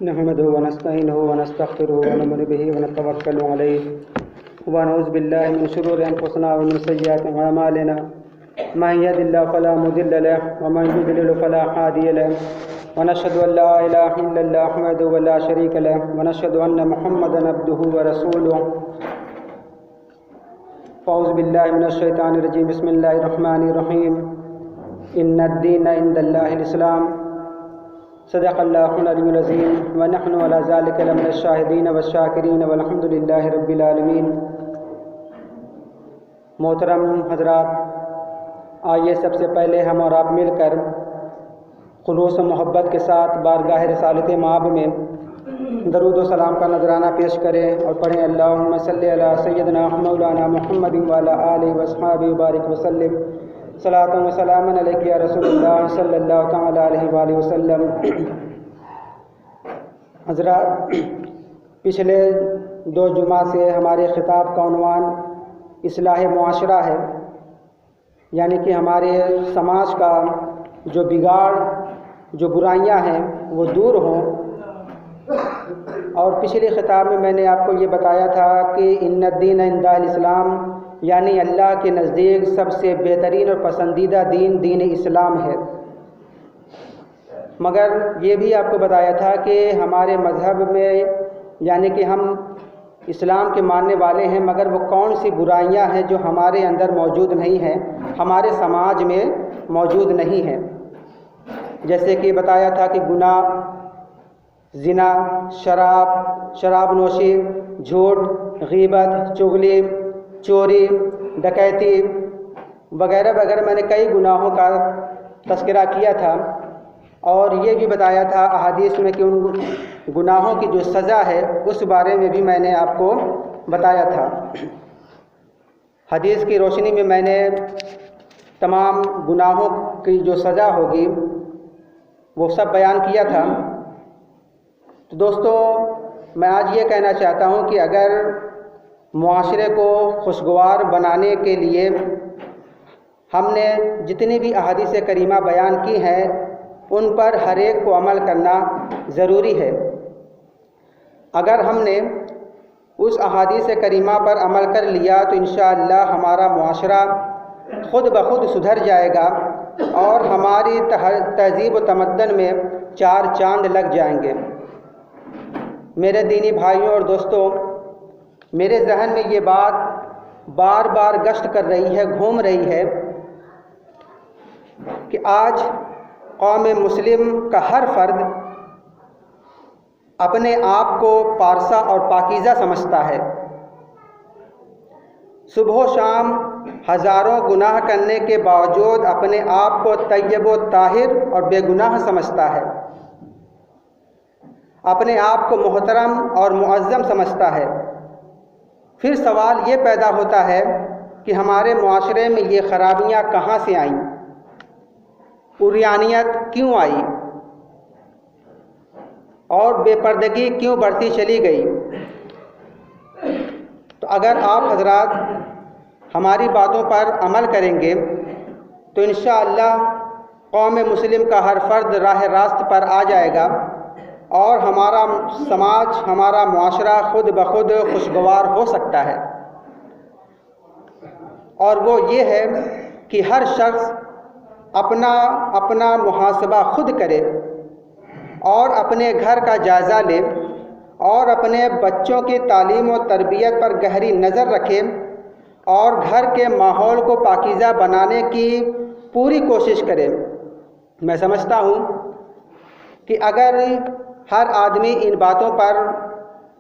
نحمده ونستعينه ونستغفره ونؤمن به ونتوكل عليه ونعوذ بالله من شرور أنفسنا ومن سيئات أعمالنا من يهد الله فلا مضل له ومن يضلل فلا هادي له ونشهد أن لا إله إلا الله وحده لا شريك له ونشهد أن محمدا عبده ورسوله أعوذ بالله من الشيطان الرجيم بسم الله الرحمن الرحيم إن الدين عند الله الإسلام صدق الله العلي العظيم ونحن على ذلك لمن الشاهدين والشاكرين والحمد لله رب العالمين۔ محترم حضرات، آئیے سب سے پہلے ہم اور آپ مل کر خلوص و محبت کے ساتھ بارگاہ رسالت مآب میں درود و سلام کا نذرانہ پیش کریں اور پڑھیں اللہم صلی علی سیدنا مولانا محمد وعلی آلہ وصحبہ وبارک وسلم صلاۃ و سلام علیک یا رسول اللہ صلی اللہ تعالی علیہ وآلہ وسلم۔ حضرات، پچھلے 2 جمعہ سے ہمارے خطاب کا عنوان اصلاح معاشرہ ہے، یعنی کہ ہمارے سماج کا جو بگاڑ، جو برائیاں ہیں وہ دور ہوں۔ اور پچھلے خطاب میں میں نے آپ کو یہ بتایا تھا کہ ان الدین عند الاسلام، یعنی اللہ کے نزدیک سب سے بہترین اور پسندیدہ دین دین اسلام ہے۔ مگر یہ بھی آپ کو بتایا تھا کہ ہمارے مذہب میں یعنی کہ ہم اسلام کے ماننے والے ہیں، مگر وہ کون سی برائیاں ہیں جو ہمارے اندر موجود نہیں ہیں، ہمارے سماج میں موجود نہیں ہیں۔ جیسے کہ بتایا تھا کہ گناہ، زنا، شراب نوشی، جھوٹ، غیبت، چغلی، چوری، ڈکیتی وغیرہ وغیرہ، میں نے کئی گناہوں کا تذکرہ کیا تھا۔ اور یہ بھی بتایا تھا احادیث میں کہ ان گناہوں کی جو سزا ہے اس بارے میں بھی میں نے آپ کو بتایا تھا۔ حدیث کی روشنی میں میں نے تمام گناہوں کی جو سزا ہوگی وہ سب بیان کیا تھا۔ تو دوستو، میں آج یہ کہنا چاہتا ہوں کہ اگر معاشرے کو خوشگوار بنانے کے لیے ہم نے جتنی بھی احادیث کریمہ بیان کی ہیں ان پر ہر ایک کو عمل کرنا ضروری ہے۔ اگر ہم نے اس احادیث کریمہ پر عمل کر لیا تو انشاءاللہ ہمارا معاشرہ خود بخود سدھر جائے گا اور ہماری تہذیب و تمدن میں 4 چاند لگ جائیں گے۔ میرے دینی بھائیوں اور دوستوں، میرے ذہن میں یہ بات بار بار گشت کر رہی ہے، گھوم رہی ہے کہ آج قوم مسلم کا ہر فرد اپنے آپ کو پارسا اور پاکیزہ سمجھتا ہے۔ صبح و شام ہزاروں گناہ کرنے کے باوجود اپنے آپ کو طیب و طاہر اور بے گناہ سمجھتا ہے، اپنے آپ کو محترم اور معظم سمجھتا ہے۔ پھر سوال یہ پیدا ہوتا ہے کہ ہمارے معاشرے میں یہ خرابیاں کہاں سے آئیں، عریانیت کیوں آئی اور بے پردگی کیوں بڑھتی چلی گئی؟ تو اگر آپ حضرات ہماری باتوں پر عمل کریں گے تو انشاءاللہ قوم مسلم کا ہر فرد راہ راست پر آ جائے گا اور ہمارا سماج، ہمارا معاشرہ خود بخود خوشگوار ہو سکتا ہے۔ اور وہ یہ ہے کہ ہر شخص اپنا محاسبہ خود کرے اور اپنے گھر کا جائزہ لے اور اپنے بچوں کی تعلیم و تربیت پر گہری نظر رکھے اور گھر کے ماحول کو پاکیزہ بنانے کی پوری کوشش کرے۔ میں سمجھتا ہوں کہ اگر ہر آدمی ان باتوں پر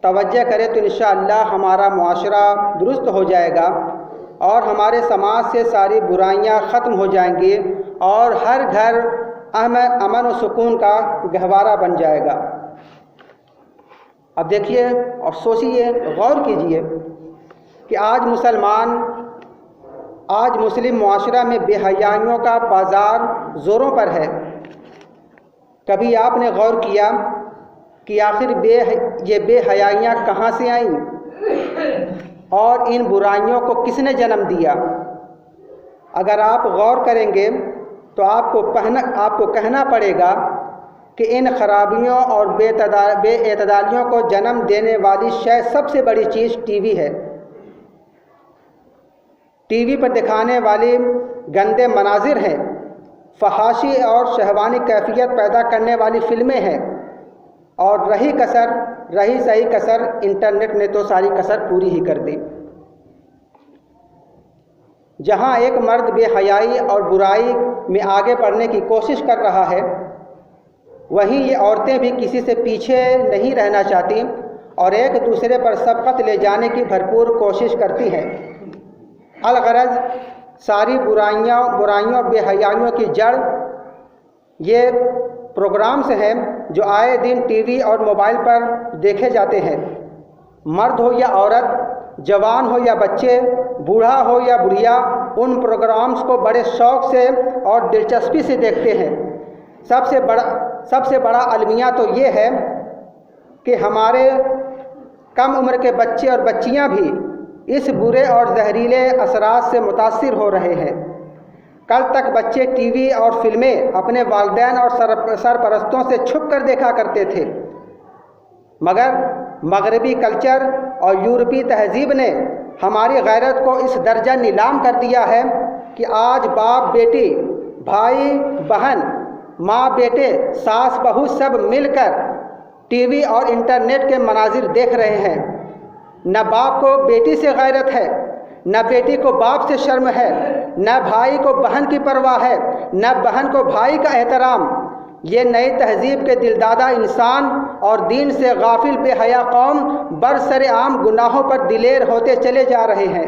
توجہ کرے تو انشاءاللہ ہمارا معاشرہ درست ہو جائے گا اور ہمارے سماج سے ساری برائیاں ختم ہو جائیں گی اور ہر گھر امن و سکون کا گہوارہ بن جائے گا۔ اب دیکھیے اور سوچیے، غور کیجئے کہ آج مسلم معاشرہ میں بے حیائیوں کا بازار زوروں پر ہے۔ کبھی آپ نے غور کیا کہ آخر یہ بے حیائیاں کہاں سے آئیں اور ان برائیوں کو کس نے جنم دیا؟ اگر آپ غور کریں گے تو آپ کو کہنا پڑے گا کہ ان خرابیوں اور بے اعتدالیوں کو جنم دینے والی شاید سب سے بڑی چیز ٹی وی ہے۔ ٹی وی پر دکھانے والی گندے مناظر ہیں، فحاشی اور شہوانی کیفیت پیدا کرنے والی فلمیں ہیں، اور رہی صحیح کسر انٹرنیٹ نے تو ساری کسر پوری ہی کر دی۔ جہاں ایک مرد بے حیائی اور برائی میں آگے بڑھنے کی کوشش کر رہا ہے، وہیں یہ عورتیں بھی کسی سے پیچھے نہیں رہنا چاہتی اور ایک دوسرے پر سبقت لے جانے کی بھرپور کوشش کرتی ہیں۔ الغرض ساری برائیوں اور بے حیائیوں کی جڑ یہ پروگرامز ہیں جو آئے دن ٹی وی اور موبائل پر دیکھے جاتے ہیں۔ مرد ہو یا عورت، جوان ہو یا بچے، بوڑھا ہو یا بڑھیا، ان پروگرامز کو بڑے شوق سے اور دلچسپی سے دیکھتے ہیں۔ سب سے بڑا المیہ تو یہ ہے کہ ہمارے کم عمر کے بچے اور بچیاں بھی اس برے اور زہریلے اثرات سے متاثر ہو رہے ہیں۔ کل تک بچے ٹی وی اور فلمیں اپنے والدین اور سرپرستوں سے چھپ کر دیکھا کرتے تھے، مگر مغربی کلچر اور یورپی تہذیب نے ہماری غیرت کو اس درجہ نیلام کر دیا ہے کہ آج باپ بیٹی، بھائی بہن، ماں بیٹے، ساس بہو سب مل کر ٹی وی اور انٹرنیٹ کے مناظر دیکھ رہے ہیں۔ نہ باپ کو بیٹی سے غیرت ہے، نہ بیٹی کو باپ سے شرم ہے، نہ بھائی کو بہن کی پرواہ ہے، نہ بہن کو بھائی کا احترام۔ یہ نئی تہذیب کے دلدادہ انسان اور دین سے غافل بے حیا قوم برسر عام گناہوں پر دلیر ہوتے چلے جا رہے ہیں۔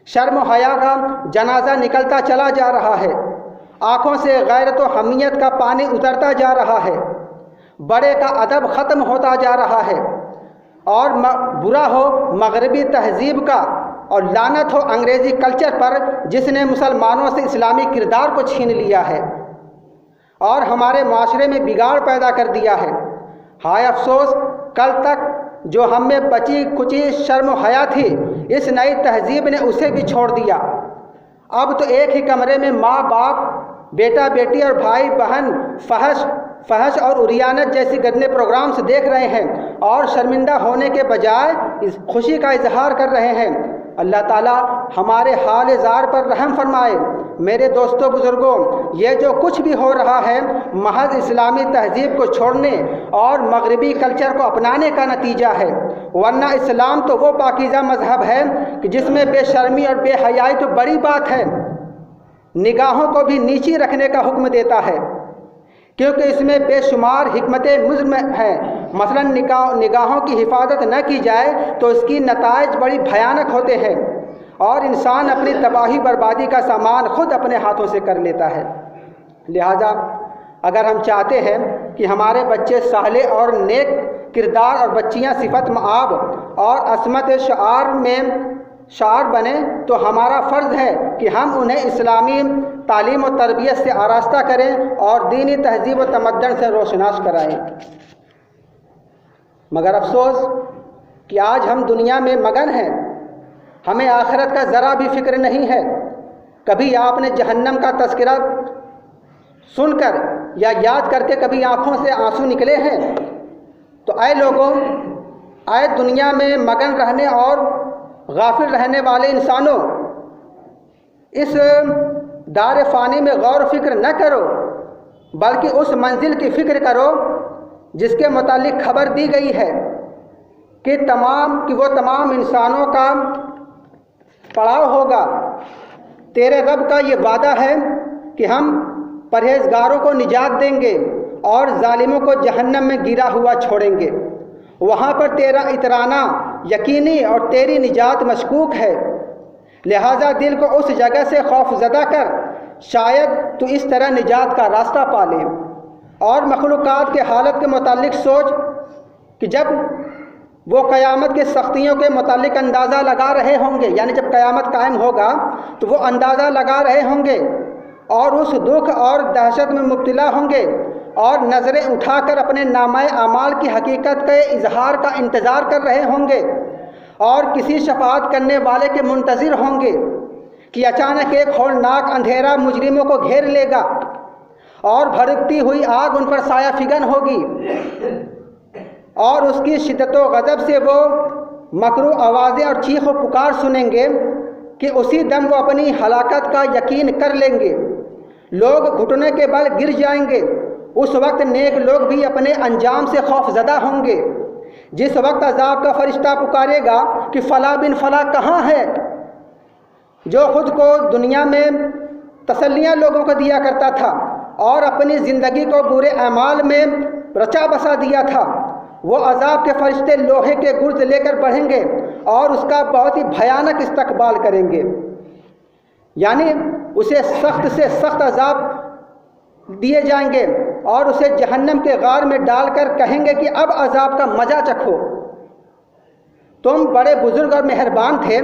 شرم و حیا کا جنازہ نکلتا چلا جا رہا ہے، آنکھوں سے غیرت و حمیت کا پانی اترتا جا رہا ہے، بڑے کا ادب ختم ہوتا جا رہا ہے، اور برا ہو مغربی تہذیب کا اور لعنت ہو انگریزی کلچر پر جس نے مسلمانوں سے اسلامی کردار کو چھین لیا ہے اور ہمارے معاشرے میں بگاڑ پیدا کر دیا ہے۔ ہائے افسوس، کل تک جو ہم میں بچی کچی شرم و حیا تھی، اس نئی تہذیب نے اسے بھی چھوڑ دیا۔ اب تو ایک ہی کمرے میں ماں باپ، بیٹا بیٹی اور بھائی بہن فحش اور اریانت جیسی گندے پروگرامز دیکھ رہے ہیں اور شرمندہ ہونے کے بجائے اس خوشی کا اظہار کر رہے ہیں۔ اللہ تعالیٰ ہمارے حال زار پر رحم فرمائے۔ میرے دوستوں بزرگوں، یہ جو کچھ بھی ہو رہا ہے محض اسلامی تہذیب کو چھوڑنے اور مغربی کلچر کو اپنانے کا نتیجہ ہے، ورنہ اسلام تو وہ پاکیزہ مذہب ہے کہ جس میں بے شرمی اور بے حیائی تو بڑی بات ہے، نگاہوں کو بھی نیچی رکھنے کا حکم دیتا ہے، کیونکہ اس میں بے شمار حکمتیں مضر ہیں۔ مثلا نگاہوں کی حفاظت نہ کی جائے تو اس کی نتائج بڑی بھیانک ہوتے ہیں اور انسان اپنی تباہی بربادی کا سامان خود اپنے ہاتھوں سے کر لیتا ہے۔ لہذا اگر ہم چاہتے ہیں کہ ہمارے بچے صالح اور نیک کردار اور بچیاں صفت مآب اور عصمت شعار بنے، تو ہمارا فرض ہے کہ ہم انہیں اسلامی تعلیم و تربیت سے آراستہ کریں اور دینی تہذیب و تمدن سے روشناس کرائیں۔ مگر افسوس کہ آج ہم دنیا میں مگن ہیں، ہمیں آخرت کا ذرا بھی فکر نہیں ہے۔ کبھی آپ نے جہنم کا تذکرہ سن کر یا یاد کر کے کبھی آنکھوں سے آنسو نکلے ہیں؟ تو اے لوگوں، اے دنیا میں مگن رہنے اور غافل رہنے والے انسانوں، اس دار فانی میں غور و فکر نہ کرو، بلکہ اس منزل کی فکر کرو جس کے متعلق خبر دی گئی ہے کہ وہ تمام انسانوں کا پڑاؤ ہوگا۔ تیرے رب کا یہ وعدہ ہے کہ ہم پرہیزگاروں کو نجات دیں گے اور ظالموں کو جہنم میں گرا ہوا چھوڑیں گے۔ وہاں پر تیرا اترانا یقینی اور تیری نجات مشکوک ہے، لہٰذا دل کو اس جگہ سے خوف زدہ کر، شاید تو اس طرح نجات کا راستہ پا لے۔ اور مخلوقات کے حالت کے متعلق سوچ کہ جب وہ قیامت کے سختیوں کے متعلق اندازہ لگا رہے ہوں گے، یعنی جب قیامت قائم ہوگا تو وہ اندازہ لگا رہے ہوں گے اور اس دکھ اور دہشت میں مبتلا ہوں گے اور نظریں اٹھا کر اپنے نامہ اعمال کی حقیقت کے اظہار کا انتظار کر رہے ہوں گے اور کسی شفاعت کرنے والے کے منتظر ہوں گے کہ اچانک ایک ہولناک اندھیرا مجرموں کو گھیر لے گا اور بھڑکتی ہوئی آگ ان پر سایہ فگن ہوگی، اور اس کی شدت و غضب سے وہ مکرو آوازیں اور چیخ و پکار سنیں گے کہ اسی دم وہ اپنی ہلاکت کا یقین کر لیں گے۔ لوگ گھٹنے کے بل گر جائیں گے۔ اس وقت نیک لوگ بھی اپنے انجام سے خوف زدہ ہوں گے۔ جس وقت عذاب کا فرشتہ پکارے گا کہ فلاں بن فلاں کہاں ہے، جو خود کو دنیا میں تسلیاں لوگوں کو دیا کرتا تھا اور اپنی زندگی کو برے اعمال میں رچا بسا دیا تھا، وہ عذاب کے فرشتے لوہے کے گرز لے کر بڑھیں گے اور اس کا بہت ہی بھیانک استقبال کریں گے، یعنی اسے سخت سے سخت عذاب دیے جائیں گے اور اسے جہنم کے غار میں ڈال کر کہیں گے کہ اب عذاب کا مزہ چکھو۔ تم بڑے بزرگ اور مہربان تھے،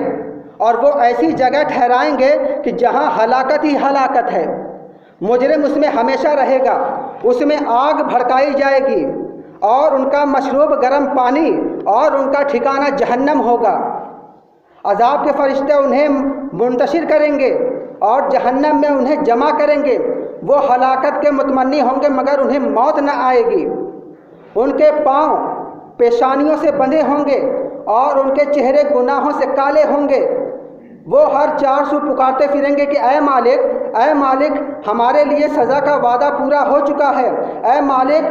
اور وہ ایسی جگہ ٹھہرائیں گے کہ جہاں ہلاکت ہی ہلاکت ہے۔ مجرم اس میں ہمیشہ رہے گا، اس میں آگ بھڑکائی جائے گی اور ان کا مشروب گرم پانی اور ان کا ٹھکانہ جہنم ہوگا۔ عذاب کے فرشتے انہیں منتشر کریں گے اور جہنم میں انہیں جمع کریں گے۔ وہ ہلاکت کے متمنی ہوں گے مگر انہیں موت نہ آئے گی۔ ان کے پاؤں پیشانیوں سے بندھے ہوں گے اور ان کے چہرے گناہوں سے کالے ہوں گے۔ وہ ہر چار سو پکارتے پھریں گے کہ اے مالک، اے مالک، ہمارے لیے سزا کا وعدہ پورا ہو چکا ہے۔ اے مالک،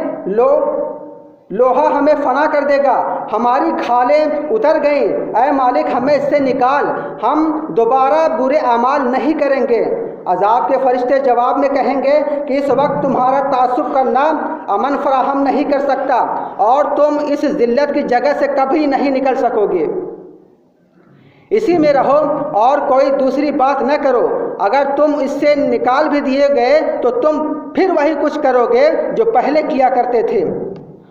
لوہا ہمیں فنا کر دے گا، ہماری کھالیں اتر گئیں۔ اے مالک، ہمیں اس سے نکال، ہم دوبارہ برے اعمال نہیں کریں گے۔ عذاب کے فرشتے جواب میں کہیں گے کہ اس وقت تمہارا تعصب کرنا امن فراہم نہیں کر سکتا اور تم اس ذلت کی جگہ سے کبھی نہیں نکل سکو گے۔ اسی میں رہو اور کوئی دوسری بات نہ کرو۔ اگر تم اس سے نکال بھی دیے گئے تو تم پھر وہی کچھ کرو گے جو پہلے کیا کرتے تھے۔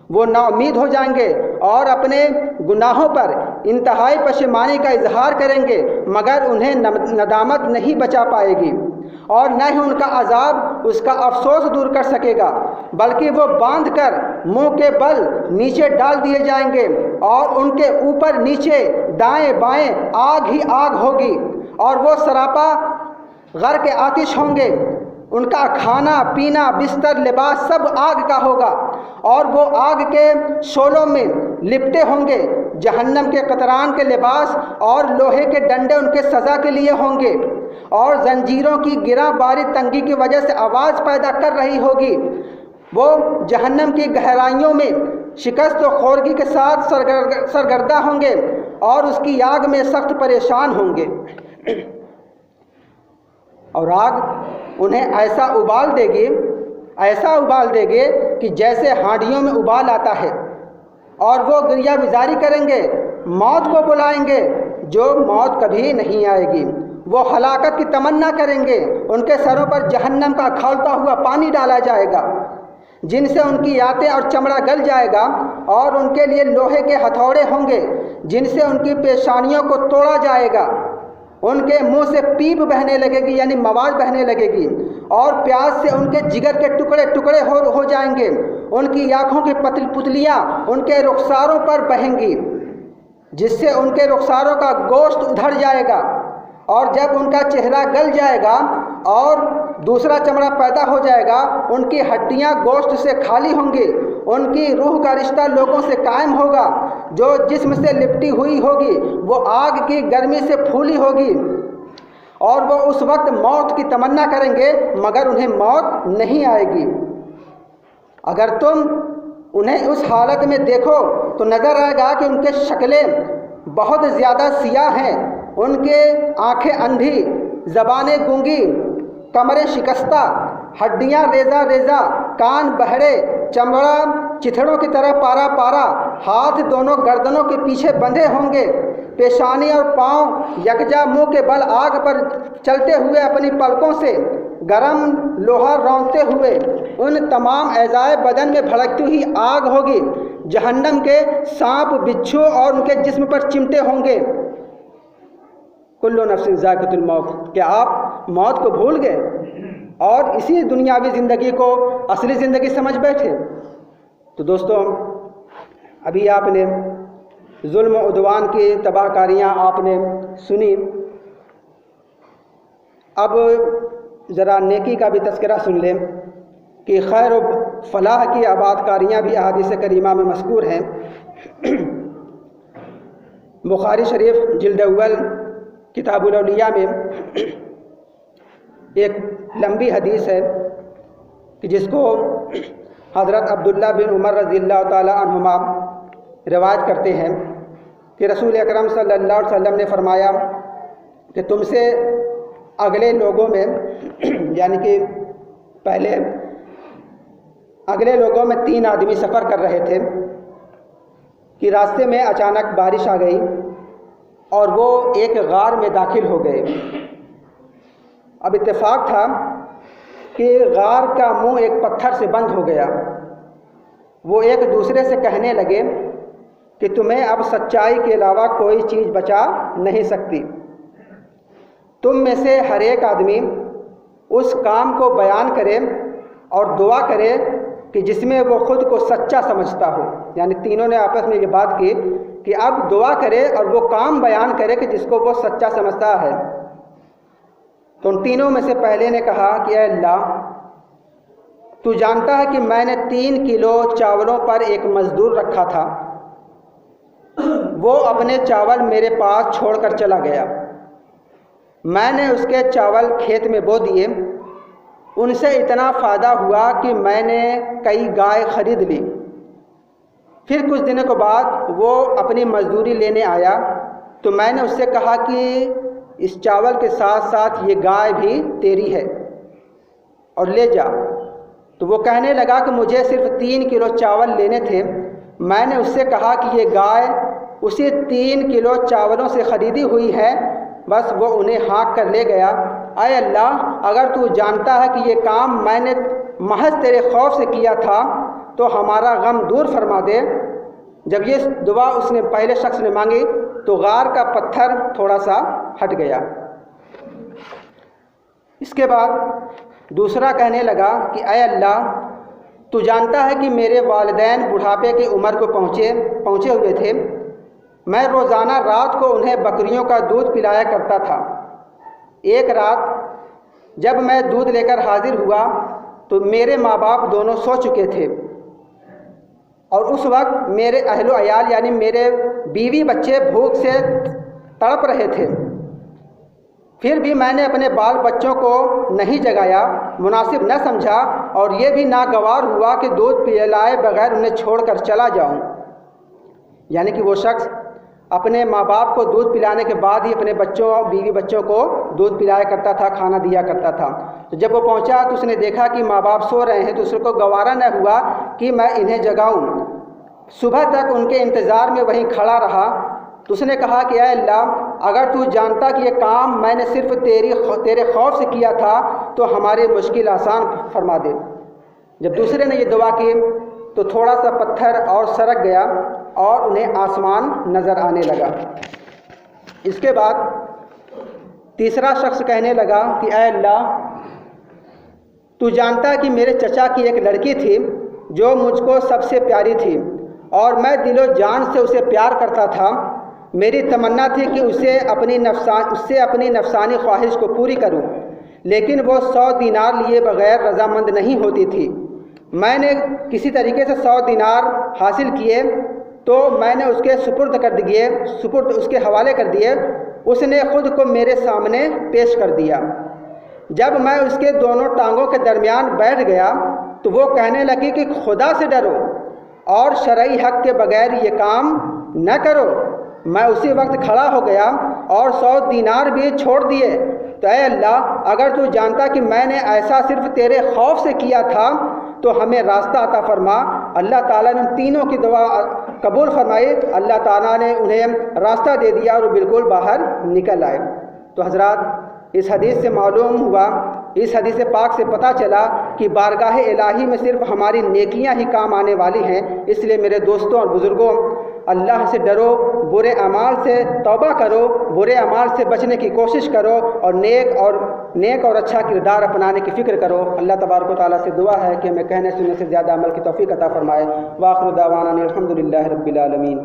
وہ نا امید ہو جائیں گے اور اپنے گناہوں پر انتہائی پشیمانی کا اظہار کریں گے، مگر انہیں ندامت نہیں بچا پائے گی اور نہ ہی ان کا عذاب اس کا افسوس دور کر سکے گا، بلکہ وہ باندھ کر منہ کے بل نیچے ڈال دیے جائیں گے اور ان کے اوپر نیچے دائیں بائیں آگ ہی آگ ہوگی، اور وہ سراپا غرق آتش ہوں گے۔ ان کا کھانا پینا بستر لباس سب آگ کا ہوگا اور وہ آگ کے شعلوں میں لپٹے ہوں گے۔ جہنم کے قطران کے لباس اور لوہے کے ڈنڈے ان کے سزا کے لیے ہوں گے، اور زنجیروں کی گراں باری تنگی کی وجہ سے آواز پیدا کر رہی ہوگی۔ وہ جہنم کی گہرائیوں میں شکست و خورگی کے ساتھ سرگردہ ہوں گے اور اس کی آگ میں سخت پریشان ہوں گے، اور آگ انہیں ایسا ابال دے گی کہ جیسے ہانڈیوں میں ابال آتا ہے، اور وہ گریہ گزاری کریں گے، موت کو بلائیں گے جو موت کبھی نہیں آئے گی۔ وہ ہلاکت کی تمنا کریں گے، ان کے سروں پر جہنم کا کھولتا ہوا پانی ڈالا جائے گا جن سے ان کی آنتیں اور چمڑا گل جائے گا، اور ان کے لیے لوہے کے ہتھوڑے ہوں گے جن سے ان کی پیشانیوں کو توڑا جائے گا۔ ان کے منہ سے پیپ بہنے لگے گی، یعنی مواد بہنے لگے گی، اور پیاس سے ان کے جگر کے ٹکڑے ٹکڑے ہو جائیں گے۔ ان کی آنکھوں کی پتلیاں ان کے رخساروں پر بہیں گی، جس سے ان کے رخساروں کا گوشت ادھڑ جائے گا، اور جب ان کا چہرہ گل جائے گا اور دوسرا چمڑا پیدا ہو جائے گا، ان کی ہڈیاں گوشت سے خالی ہوں گی۔ ان کی روح کا رشتہ لوگوں سے قائم ہوگا، جو جسم سے لپٹی ہوئی ہوگی وہ آگ کی گرمی سے پھولی ہوگی، اور وہ اس وقت موت کی تمنا کریں گے مگر انہیں موت نہیں آئے گی۔ اگر تم انہیں اس حالت میں دیکھو تو نظر آئے گا کہ ان کے شکلیں بہت زیادہ سیاہ ہیں، ان کے آنکھیں اندھی، زبانیں گونگی، کمریں شکستہ، ہڈیاں ریزہ ریزہ، کان بہرے، چمڑا چتھڑوں کی طرح پارا پارا، ہاتھ دونوں گردنوں کے پیچھے بندھے ہوں گے، پیشانی اور پاؤں یکجا منہ کے بل آگ پر چلتے ہوئے اپنی پلکوں سے گرم لوہا رونتے ہوئے۔ ان تمام اعضائے بدن میں بھڑکتی ہوئی آگ ہوگی، جہنم کے سانپ بچھو اور ان کے جسم پر چمٹے ہوں گے۔ کل نفس ذائقۃ الموت، کیا آپ موت کو بھول گئے اور اسی دنیاوی زندگی کو اصلی زندگی سمجھ بیٹھے؟ تو دوستو، ابھی آپ نے ظلم و عدوان کی تباہ کاریاں آپ نے سنی، اب ذرا نیکی کا بھی تذکرہ سن لیں کہ خیر و فلاح کی آباد کاریاں بھی احادیث کریمہ میں مذکور ہیں۔ بخاری شریف جلد اول کتاب الاولیاء میں ایک لمبی حدیث ہے کہ جس کو حضرت عبداللہ بن عمر رضی اللہ تعالی عنہما روایت کرتے ہیں کہ رسول اکرم صلی اللہ علیہ وسلم نے فرمایا کہ تم سے اگلے لوگوں میں یعنی کہ پہلے اگلے لوگوں میں 3 آدمی سفر کر رہے تھے کہ راستے میں اچانک بارش آ گئی اور وہ ایک غار میں داخل ہو گئے۔ اب اتفاق تھا کہ غار کا منہ ایک پتھر سے بند ہو گیا۔ وہ ایک دوسرے سے کہنے لگے کہ تمہیں اب سچائی کے علاوہ کوئی چیز بچا نہیں سکتی۔ تم میں سے ہر ایک آدمی اس کام کو بیان کرے اور دعا کرے کہ جس میں وہ خود کو سچا سمجھتا ہو۔ یعنی تینوں نے آپس میں یہ بات کی کہ اب دعا کرے اور وہ کام بیان کرے کہ جس کو وہ سچا سمجھتا ہے۔ تو ان تینوں میں سے پہلے نے کہا کہ اے اللہ، تو جانتا ہے کہ میں نے 3 کلو چاولوں پر ایک مزدور رکھا تھا، وہ اپنے چاول میرے پاس چھوڑ کر چلا گیا۔ میں نے اس کے چاول کھیت میں بو دیے، ان سے اتنا فائدہ ہوا کہ میں نے کئی گائے خرید لی۔ پھر کچھ دنوں کے بعد وہ اپنی مزدوری لینے آیا تو میں نے اس سے کہا کہ اس چاول کے ساتھ ساتھ یہ گائے بھی تیری ہے اور لے جا۔ تو وہ کہنے لگا کہ مجھے صرف 3 کلو چاول لینے تھے۔ میں نے اس سے کہا کہ یہ گائے اسی 3 کلو چاولوں سے خریدی ہوئی ہے، بس وہ انہیں ہانک کر لے گیا۔ اے اللہ، اگر تو جانتا ہے کہ یہ کام میں نے محض تیرے خوف سے کیا تھا تو ہمارا غم دور فرما دے۔ جب یہ دعا اس نے پہلے شخص نے مانگی تو غار کا پتھر تھوڑا سا ہٹ گیا۔ اس کے بعد دوسرا کہنے لگا کہ اے اللہ، تو جانتا ہے کہ میرے والدین بڑھاپے کی عمر کو پہنچے ہوئے تھے۔ میں روزانہ رات کو انہیں بکریوں کا دودھ پلایا کرتا تھا۔ ایک رات جب میں دودھ لے کر حاضر ہوا تو میرے ماں باپ دونوں سو چکے تھے اور اس وقت میرے اہل و عیال یعنی میرے بیوی بچے بھوک سے تڑپ رہے تھے۔ پھر بھی میں نے اپنے بال بچوں کو نہیں جگایا، مناسب نہ سمجھا اور یہ بھی ناگوار ہوا کہ دودھ پلائے بغیر انہیں چھوڑ کر چلا جاؤں۔ یعنی کہ وہ شخص اپنے ماں باپ کو دودھ پلانے کے بعد ہی اپنے بچوں بیوی بچوں کو دودھ پلایا کرتا تھا، کھانا دیا کرتا تھا۔ تو جب وہ پہنچا تو اس نے دیکھا کہ ماں باپ سو رہے ہیں تو اس کو گوارا نہ ہوا کہ میں انہیں جگاؤں۔ صبح تک ان کے انتظار میں وہیں کھڑا رہا تو اس نے کہا کہ اے اللہ، اگر تو جانتا کہ یہ کام میں نے صرف تیرے خوف سے کیا تھا تو ہماری مشکل آسان فرما دے۔ جب دوسرے نے یہ دعا کی تو تھوڑا سا پتھر اور سرک گیا اور انہیں آسمان نظر آنے لگا۔ اس کے بعد تیسرا شخص کہنے لگا کہ اے اللہ، تو جانتا کہ میرے چچا کی ایک لڑکی تھی جو مجھ کو سب سے پیاری تھی اور میں دل و جان سے اسے پیار کرتا تھا۔ میری تمنا تھی کہ اس سے اپنی نفسانی خواہش کو پوری کروں، لیکن وہ 100 دینار لیے بغیر رضامند نہیں ہوتی تھی۔ میں نے کسی طریقے سے 100 دینار حاصل کیے تو میں نے اس کے سپرد اس کے حوالے کر دیے۔ اس نے خود کو میرے سامنے پیش کر دیا۔ جب میں اس کے دونوں ٹانگوں کے درمیان بیٹھ گیا تو وہ کہنے لگی کہ خدا سے ڈرو اور شرعی حق کے بغیر یہ کام نہ کرو۔ میں اسی وقت کھڑا ہو گیا اور 100 دینار بھی چھوڑ دیے۔ تو اے اللہ، اگر تو جانتا کہ میں نے ایسا صرف تیرے خوف سے کیا تھا تو ہمیں راستہ عطا فرما۔ اللہ تعالیٰ نے ان تینوں کی دعا قبول فرمائی۔ اللہ تعالیٰ نے انہیں راستہ دے دیا اور وہ بالکل باہر نکل آئے۔ تو حضرات، اس حدیث سے معلوم ہوا، اس حدیث پاک سے پتہ چلا کہ بارگاہ الہی میں صرف ہماری نیکیاں ہی کام آنے والی ہیں۔ اس لیے میرے دوستوں اور بزرگوں، اللہ سے ڈرو، برے اعمال سے توبہ کرو، برے اعمال سے بچنے کی کوشش کرو اور نیک اور اچھا کردار اپنانے کی فکر کرو۔ اللہ تبارک و تعالیٰ سے دعا ہے کہ ہمیں کہنے سننے سے زیادہ عمل کی توفیق عطا فرمائے۔ وآخر دعوانا الحمد للہ رب العالمین۔